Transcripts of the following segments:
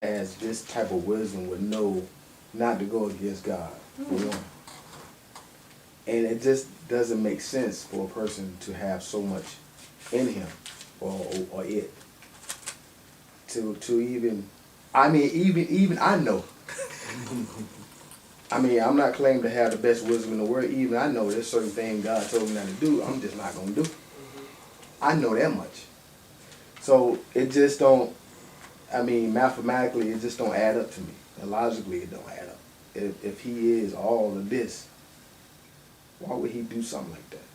as this type of wisdom would know not to go against God, for one. And it just doesn't make sense for a person to have so much in him or it to even, I mean, even I know. I mean, I'm not claiming to have the best wisdom in the world. Even I know there's certain things God told me not to do, I'm just not going to do. I know that much. So it just don't, I mean, mathematically, it just don't add up to me. And logically, it don't add up. If he is all of this, why would he do something like that?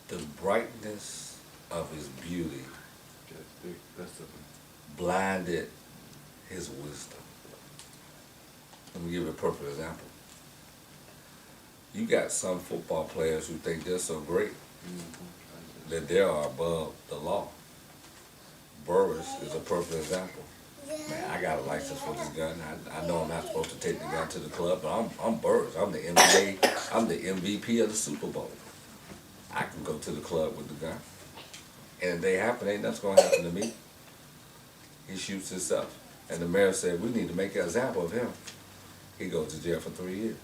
The brightness of his beauty That's the blinded his wisdom. Let me give you a perfect example. You got some football players who think they're so great that they are above the law. Burris is a perfect example. Man, I got a license for this gun. I know I'm not supposed to take the gun to the club, but I'm Burris. I'm the NBA. I'm the MVP of the Super Bowl. I can go to the club with the gun, and if they happen, ain't nothing's gonna happen to me. He shoots himself, and the mayor said, "We need to make an example of him." He goes to jail for 3 years.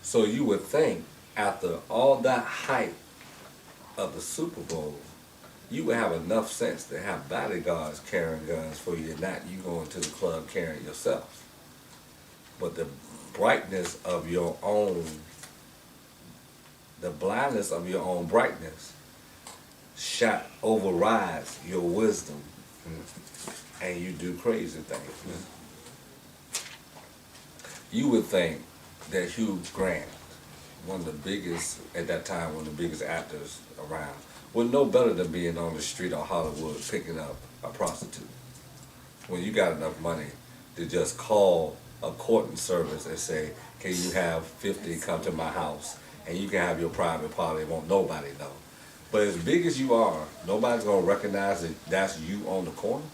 So you would think, after all that hype of the Super Bowl, you would have enough sense to have bodyguards carrying guns for you, and not you going to the club carrying yourself. But the brightness of your own, the blindness of your own brightness, overrides your wisdom, and you do crazy things. You would think that Hugh Grant, one of the biggest, at that time, one of the biggest actors around, would know better than being on the street of Hollywood picking up a prostitute. When you got enough money to just call a courting service and say, "Can you have 50 come to my house, and you can have your private party, won't nobody know." But as big as you are, nobody's gonna recognize that that's you on the corner.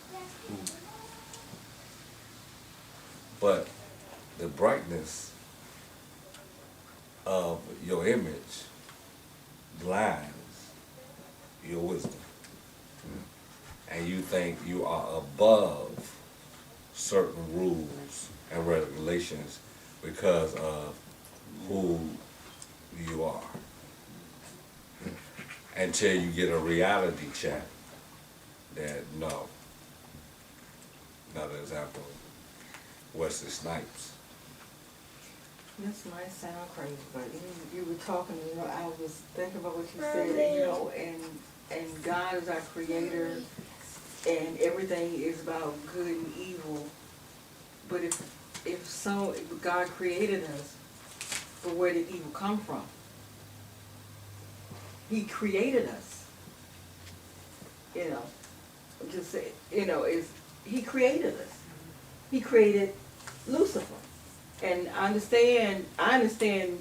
But the brightness of your image blinds your wisdom. And you think you are above certain rules and regulations because of who you are. Until you get a reality check that no. Another example, Wesley Snipes. This might sound crazy, but you were talking, I was thinking about what you said, and God is our creator, and everything is about good and evil. But if God created us, but where did evil come from? He created us. Just say, he created us. He created Lucifer. And I understand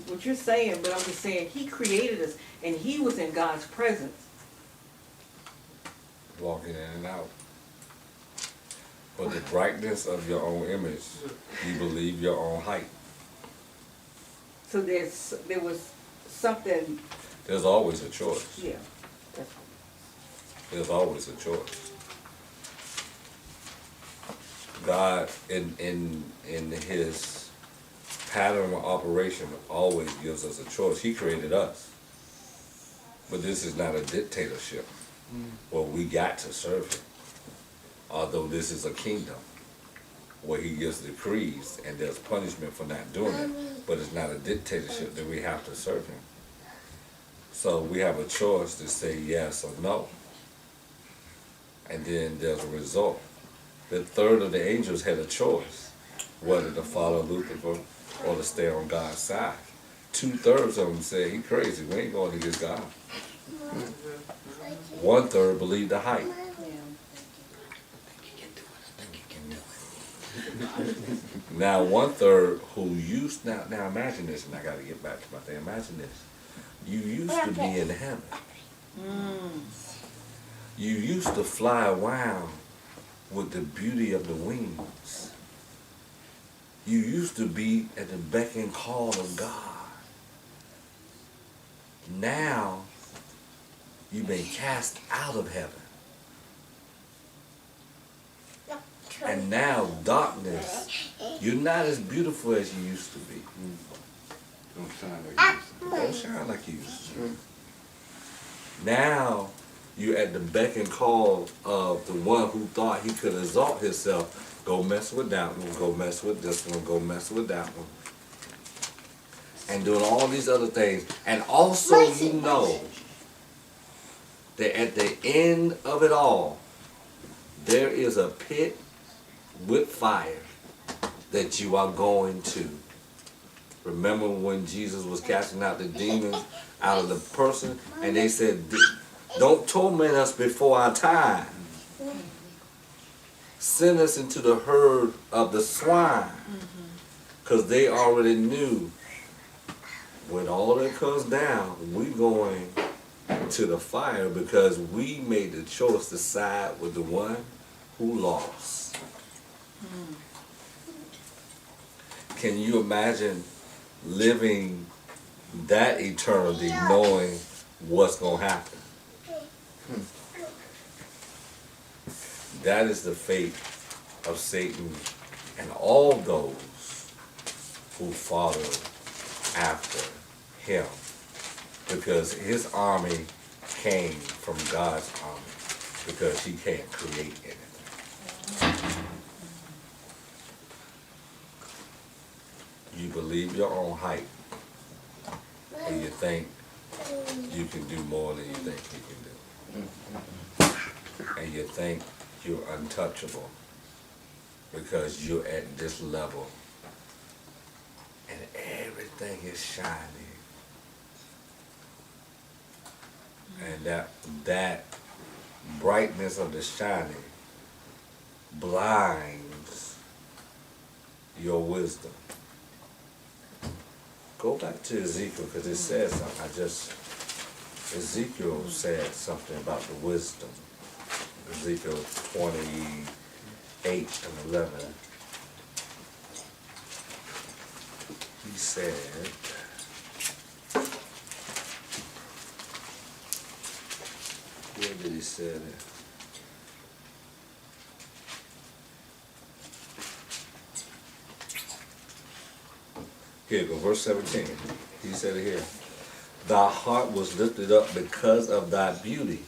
what you're saying, but I'm just saying he created us, and he was in God's presence. Walking in and out. But the brightness of your own image, you believe your own height. So there was something. There's always a choice. Yeah. That's There's always a choice. God, in his pattern of operation, always gives us a choice. He created us. But this is not a dictatorship where we got to serve him. Although this is a kingdom where he gives decrees and there's punishment for not doing it. But it's not a dictatorship that we have to serve him. So we have a choice to say yes or no. And then there's a result. The third of the angels had a choice whether to follow Lucifer or to stay on God's side. 2/3 of them said, "He crazy, we ain't going against God." 1/3 believed the hype. Now 1/3 who used, now imagine this, and I got to get back to my thing. Imagine this. You used to be in heaven. You used to fly around with the beauty of the wings. You used to be at the beck and call of God. Now you've been cast out of heaven. And now darkness, you're not as beautiful as you used to be. Don't shine like you used to. Don't shine like you used to. Now you're at the beck and call of the one who thought he could exalt himself. Go mess with that one, go mess with this one, go mess with that one. And doing all these other things. And also you know that at the end of it all, there is a pit with fire that you are going to. Remember when Jesus was casting out the demons out of the person, and they said, don't torment us before our time. Send us into the herd of the swine. Because they already knew when all that comes down, we're going to the fire because we made the choice to side with the one who lost. Can you imagine living that eternity knowing what's going to happen? That is the fate of Satan and all those who follow after him, because his army came from God's army, because he can't create anything. You believe your own hype, and you think you can do more than you think you can do. And you think you're untouchable because you're at this level and everything is shining. And that brightness of the shining blinds your wisdom. Go back to Ezekiel, because it says something. Ezekiel said something about the wisdom. Ezekiel 28 and 11. He said, where did he say it? Here you go, verse 17. He said it here. Thy heart was lifted up because of thy beauty.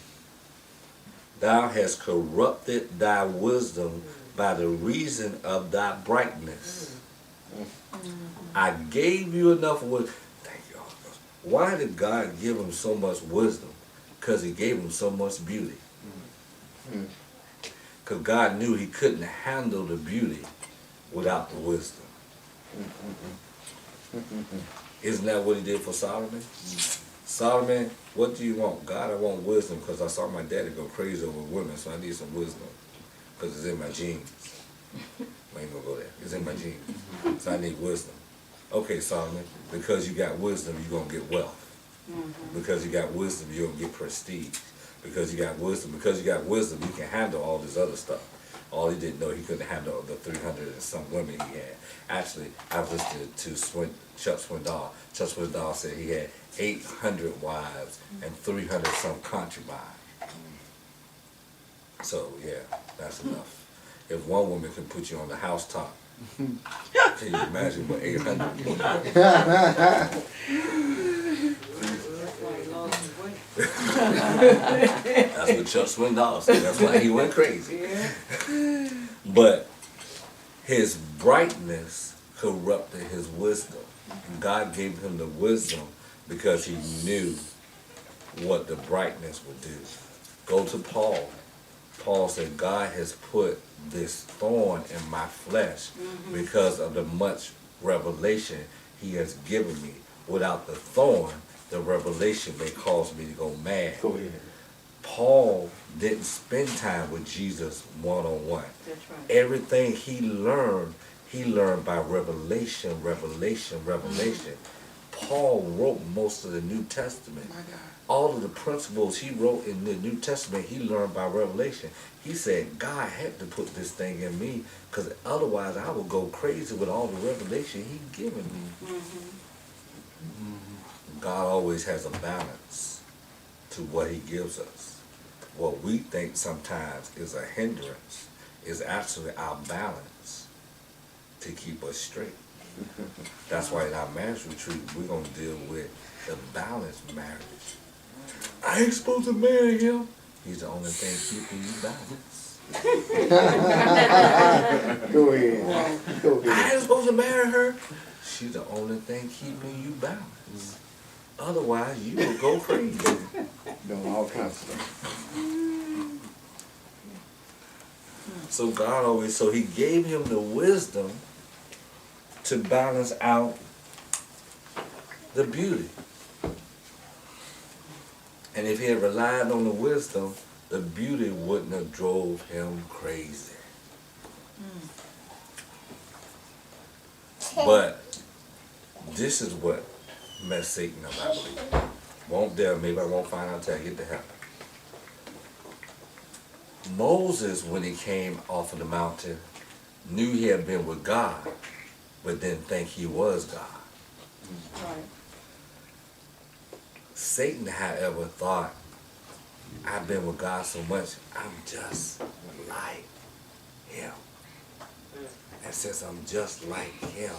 Thou hast corrupted thy wisdom by the reason of thy brightness. I gave you enough wisdom. Thank you. Why did God give him so much wisdom? Because he gave him so much beauty. Because God knew he couldn't handle the beauty without the wisdom. Isn't that what he did for Solomon? Solomon, what do you want? God, I want wisdom because I saw my daddy go crazy over women, so I need some wisdom because it's in my genes. I ain't gonna go there. It's in my genes. So I need wisdom. Okay, Solomon, because you got wisdom, you're gonna get wealth. Because you got wisdom, you're gonna get prestige. Because you got wisdom, you can handle all this other stuff. All he didn't know, he couldn't handle the 300 and some women he had. Actually, I was listening to Chuck Swindoll. Chuck Swindoll said he had 800 wives and 300 some concubines. So, yeah, that's enough. If one woman can put you on the housetop, can you imagine what 800 women? That's what Chuck Swindoll said. That's why he went crazy. But his brightness corrupted his wisdom. And God gave him the wisdom because he knew what the brightness would do. Go to Paul. Paul said, God has put this thorn in my flesh because of the much revelation he has given me. Without the thorn, the revelation may cause me to go mad. Go ahead. Paul didn't spend time with Jesus one-on-one. That's right. Everything he learned by revelation. Paul wrote most of the New Testament. All of the principles he wrote in the New Testament, he learned by revelation. He said, God had to put this thing in me because otherwise I would go crazy with all the revelation he'd given me. God always has a balance to what he gives us. What we think sometimes is a hindrance is actually our balance to keep us straight. That's why in our marriage retreat, we're going to deal with the balanced marriage. I ain't supposed to marry him. He's the only thing keeping you balanced. Go ahead. Go I ahead. ain't supposed to marry her. She's the only thing keeping you balanced. Otherwise, you will go crazy. Doing all kinds of stuff. So God always, so he gave him the wisdom to balance out the beauty. And if he had relied on the wisdom, the beauty wouldn't have drove him crazy. But this is what messed Satan up, I believe. Won't dare, maybe I won't find out till I get to heaven. Moses, when he came off of the mountain, knew he had been with God, but didn't think he was God. Right. Satan, however, thought, I've been with God so much, I'm just like him. And since I'm just like him,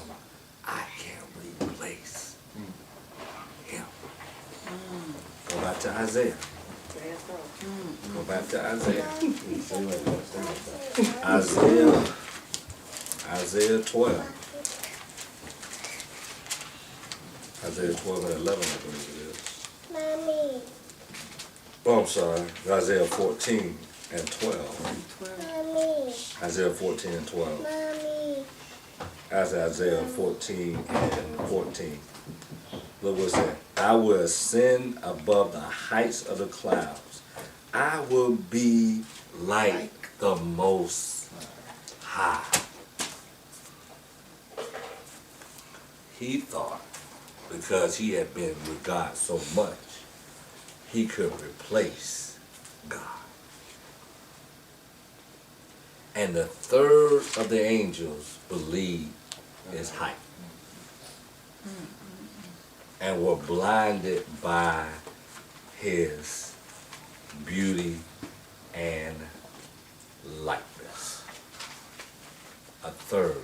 I can't replace him. Go back to Isaiah. Go back to Isaiah. Isaiah 12. Isaiah 12 and 11, I believe it is. Mommy. Oh, I'm sorry. Isaiah 14 and 12. Mommy. Isaiah 14 and 12. Mommy. That's Isaiah 14 and 14. Look what it said. I will ascend above the heights of the clouds. I will be like the Most High. He thought, because he had been with God so much, he could replace God. And the third of the angels believed his height and were blinded by his beauty and likeness. A third